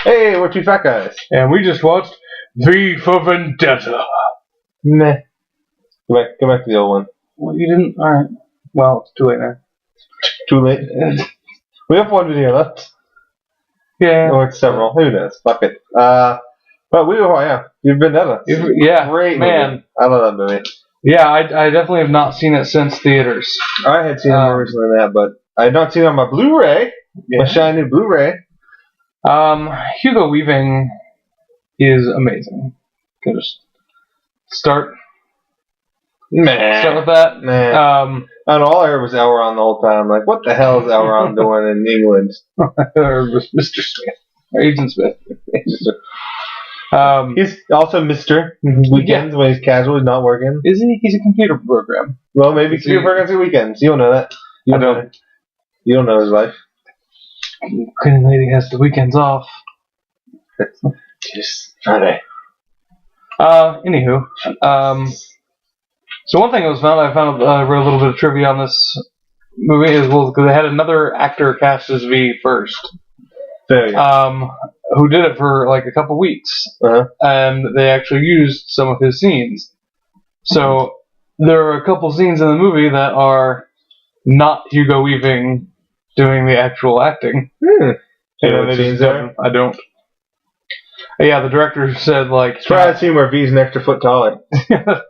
Hey, we're two fat guys. And we just watched V for Vendetta. Meh. Go back to the old one. Well, you didn't? Alright. Well, it's too late now. Too late. We have one video left. Yeah. Or several. Who knows? Fuck it. But we were, yeah. You've Vendetta. Yeah. Great man. movie. I love that movie. Yeah, I definitely have not seen it since theaters. I had seen it more recently than that, but I had not seen it on my Blu-ray. Yeah. My shiny new Blu-ray. Hugo Weaving is amazing. Can just start with that. Man. And all I heard was Elron the whole time. Like, what the hell is Elron doing in England? Or Mr. Smith. Or Agent Smith. He's also Mr. Weekends when he's casual, he's not working. Is he? He's a computer program. Well, maybe computer programs are weekends. You don't know that. You don't know his life. Cleaning lady has the weekends off. Just Friday. Anywho, so one thing I read a little bit of trivia on this movie is because they had another actor cast as V first. Who did it for like a couple weeks, and they actually used some of his scenes. So there are a couple scenes in the movie that are not Hugo Weaving doing the actual acting. I don't. Yeah, the director said like. Try a scene where V's an extra foot taller. Yeah,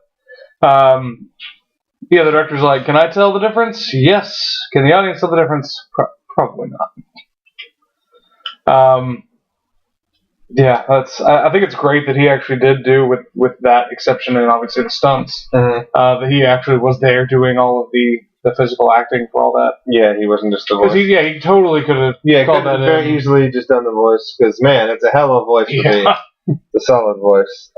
the director's like, can I tell the difference? Yes. Can the audience tell the difference? Probably not. Yeah, I think it's great that he actually did do with that exception and obviously the stunts. That he actually was there doing all of the physical acting for all that. Yeah, he wasn't just the voice. He totally could have called that very easily just done the voice because man, it's a hell of a voice for me. The solid voice.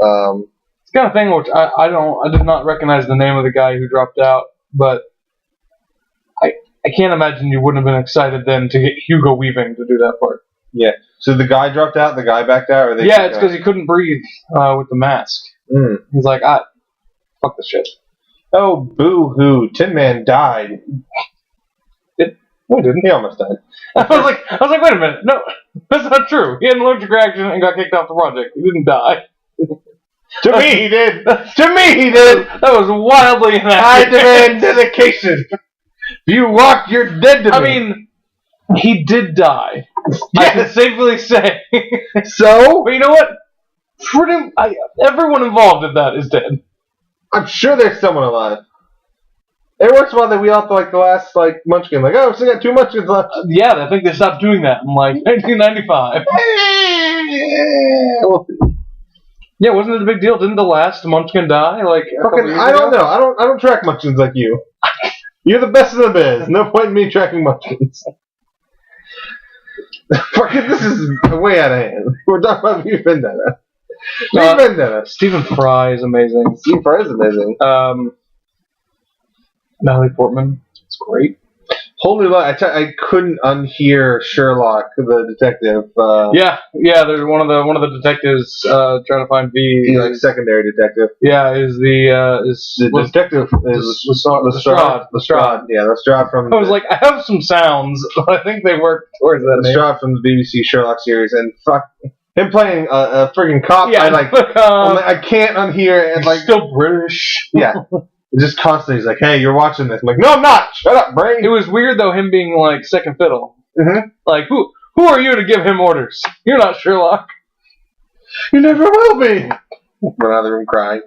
It's kind of thing which I did not recognize the name of the guy who dropped out, but I can't imagine you wouldn't have been excited then to get Hugo Weaving to do that part. Yeah. So the guy dropped out, the guy backed out, or they? Yeah, it's because he couldn't breathe with the mask. He's like, fuck this shit. Oh, boo-hoo! Tin Man died. Didn't he? Almost died. I was like, wait a minute, no, that's not true. He had an allergic reaction and got kicked off the project. He didn't die. To me, he did. To me, he did. That was wildly inaccurate. I demand dedication. If you walk, you're dead to me. I mean, he did die. Yes. I can safely say. So? But you know what? Everyone involved in that is dead. I'm sure there's someone alive. Every once in a while, we all like the last Munchkin. Like, oh, we still got 2 Munchkins left. Yeah, I think they stopped doing that in 1995. Yeah, wasn't it a big deal? Didn't the last Munchkin die? I don't know. I don't track Munchkins like you. You're the best in the biz. No point in me tracking Munchkins. This is way out of hand. We're talking about V Vendetta. Vendetta. Stephen Fry is amazing. Stephen Fry is amazing. Natalie Portman, it's great. Holy luck! I couldn't unhear Sherlock, the detective. There's one of the detectives trying to find V. Secondary detective. Yeah, the detective is Lestrade. Yeah, Lestrade from. I was like, I have some sounds, but I think they work towards that. Lestrade from the BBC Sherlock series, and fuck him playing a friggin' cop. Yeah, I can't unhear and he's still British. Yeah. Just constantly, he's like, hey, you're watching this. I'm like, no, I'm not. Shut up, brain. It was weird, though, him being, second fiddle. Like, who are you to give him orders? You're not Sherlock. You never will be. Run out of the room crying.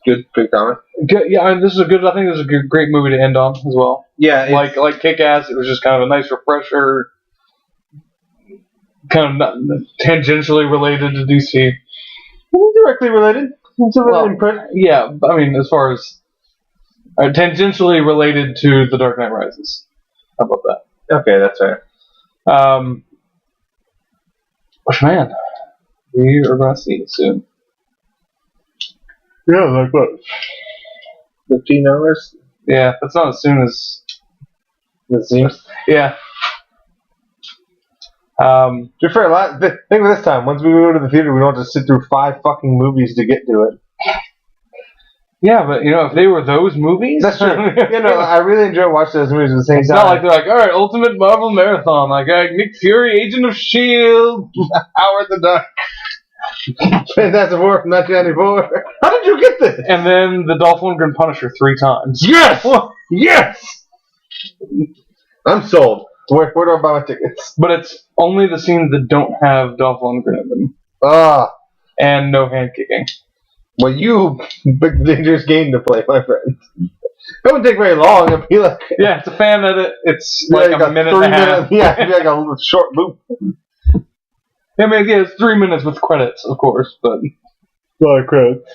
Good comment. Yeah, I mean, I think this is a great movie to end on, as well. Yeah. Like Kick-Ass, it was just kind of a nice refresher, kind of not tangentially related to DC. Directly related. Yeah, I mean, as far as tangentially related to The Dark Knight Rises. How about that? Okay, that's fair. Which, man, we are going to see it soon. Yeah, like what? 15 hours? Yeah, that's not as soon as it seems. Yeah. To be fair, think of this time. Once we go to the theater, we don't have to sit through 5 fucking movies to get to it. Yeah, but if they were those movies, that's true. I really enjoy watching those movies at the same time. It's not like they're like, all right, Ultimate Marvel Marathon. Like, Nick Fury, Agent of S.H.I.E.L.D., Howard the Duck. Fantastic Four from 1994. How did you get this? And then the Dolph Lundgren Punisher 3 times. Yes! Yes! I'm sold. Where do I buy my tickets? But it's only the scenes that don't have Dolph Lundgren in them. And no hand kicking. Well, you big dangerous game to play, my friend. It wouldn't take very long. It'd be like it's a fan edit. It's like a minute and a half. Yeah, it'd be like a little short loop. I mean, it's 3 minutes with credits, of course, but a lot of credits.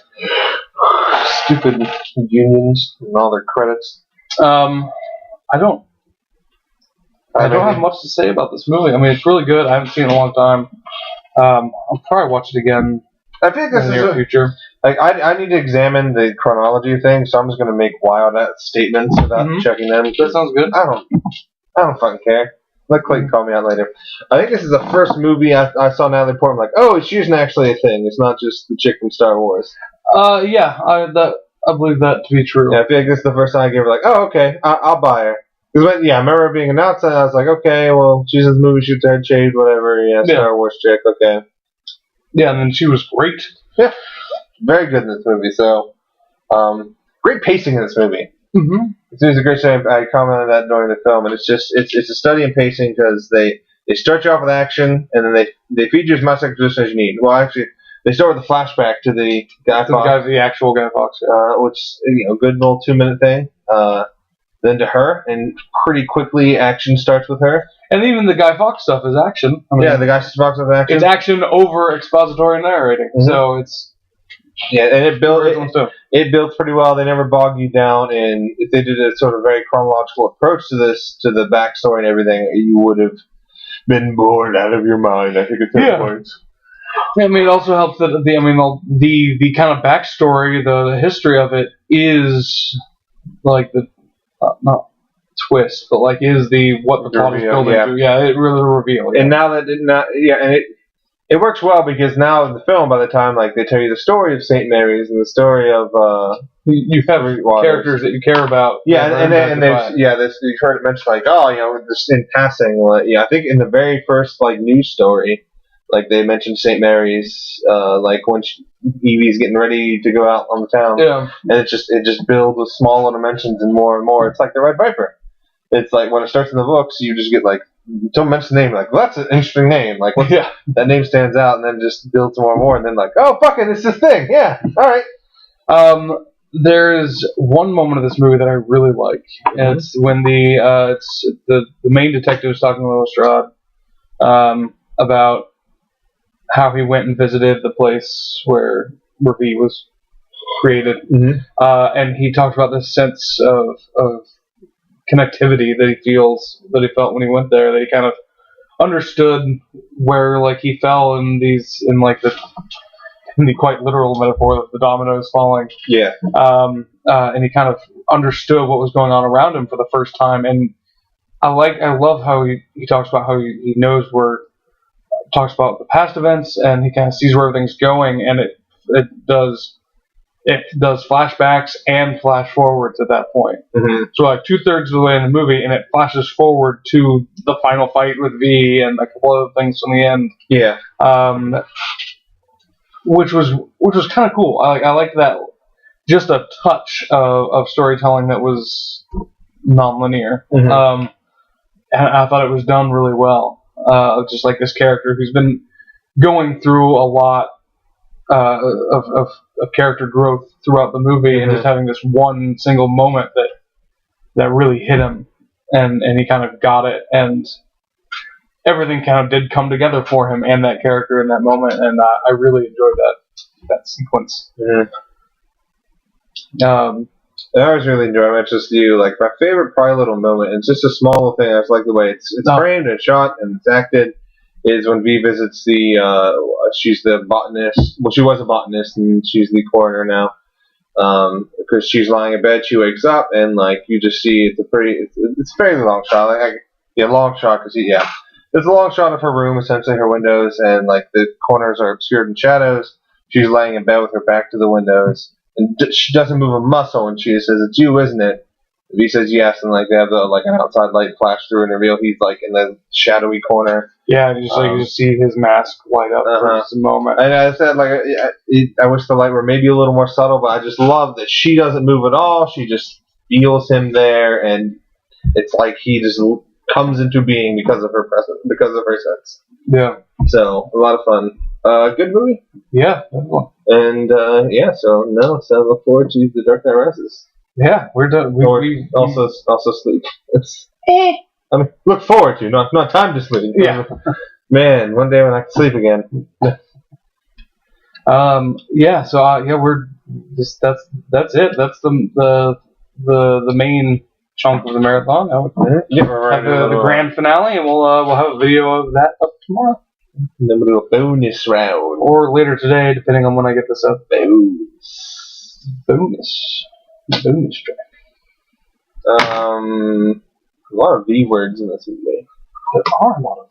Stupid unions and all their credits. I don't have much to say about this movie. I mean, it's really good. I haven't seen it in a long time. I'll probably watch it again. I think this in the near future. Like, I need to examine the chronology thing, so I'm just gonna make wild statements without checking them. That sounds good. I don't fucking care. Let Clayton call me out later. I think this is the first movie I saw Natalie Portman like, oh, she's actually a thing. It's not just the chick from Star Wars. Yeah, I believe that to be true. Yeah, I feel like this is the first time I gave her like, oh, okay, I'll buy her. Because I remember it being announced, and I was like, okay, well, she's in the movie, shoots her head shaved, whatever. Yeah, Star Wars chick, okay. Yeah, and then she was great. Yeah, very good in this movie. So, great pacing in this movie. Mm-hmm. It's a great show. I commented on that during the film, and it's a study in pacing because they start you off with action, and then they feed you as much exposition as you need. Well, actually, they start with a flashback to the Guy Fawkes, the actual Guy Fawkes, which good little 2-minute thing. Then to her, and pretty quickly action starts with her. And even the Guy Fawkes stuff is action. I mean, the Guy Fawkes stuff is action. It's action over expository narrating, so it's. Yeah, and it built pretty well. They never bogged you down, and if they did a sort of very chronological approach to this, to the backstory and everything, you would have been bored out of your mind. I think at some points. I mean, it also helps that the kind of backstory, the history of it is like the not twist, but like is what the plot is building to. Yeah, it really reveals. And now that it works well because now in the film, by the time they tell you the story of St. Mary's and the story of you have characters that you care about. Yeah, and you've heard it mentioned just in passing. I think in the very first news story, they mentioned St. Mary's, when Evie's getting ready to go out on the town. Yeah, and it just builds with small little mentions and more and more. It's like the Red Viper. It's like when it starts in the books, you just get don't mention the name, well, that's an interesting name. That name stands out, and then just builds more and more, and then oh, fucking, it's this thing. Yeah, all right. There's one moment of this movie that I really like, and it's when the main detective is talking to Lestrade about how he went and visited the place where V was created, and he talked about this sense of connectivity that he felt when he went there. That he kind of understood where he fell in the quite literal metaphor of the dominoes falling. Yeah. And he kind of understood what was going on around him for the first time. And I love how he talks about how he knows talks about the past events, and he kind of sees where everything's going, and it does flashbacks and flash forwards at that point. Mm-hmm. So 2/3 of the way in the movie, and it flashes forward to the final fight with V and a couple other things from the end. Yeah. Which was kind of cool. I liked that, just a touch of storytelling that was non-linear. Mm-hmm. And I thought it was done really well. Just like this character who's been going through a lot of character growth throughout the movie, and just having this one single moment that really hit him, and he kind of got it, and everything kind of did come together for him and that character in that moment, and I really enjoyed that sequence. I always really enjoy it. It's just my favorite probably little moment. It's just a small little thing. I just like the way it's framed and shot and it's acted. Is when V visits she's the botanist. Well, she was a botanist, and she's the coroner now. Because she's lying in bed, she wakes up, and you just see it's a fairly long shot. Long shot because it's a long shot of her room, essentially her windows, and the corners are obscured in shadows. She's laying in bed with her back to the windows, and she doesn't move a muscle, and she says, "It's you, isn't it?" V says yes, and like they have an outside light flash through and reveal he's like in the shadowy corner. Yeah, you just see his mask light up for just a moment. And I said I wish the light were maybe a little more subtle, but I just love that she doesn't move at all. She just feels him there, and it's like he just comes into being because of her presence, because of her sense. Yeah. So a lot of fun. Good movie. Yeah. And so look forward to The Dark Knight Rises. Yeah, we're done. We also sleep. I mean, look forward to, not time to sleep. Yeah. Man, one day when I can sleep again. Yeah. So we're just that's it. That's the main chunk of the marathon. Yeah, we're have the grand finale, and we'll have a video of that up tomorrow. The little bonus round, or later today, depending on when I get this up. Bonus track. A lot of V words in this movie. There are a lot of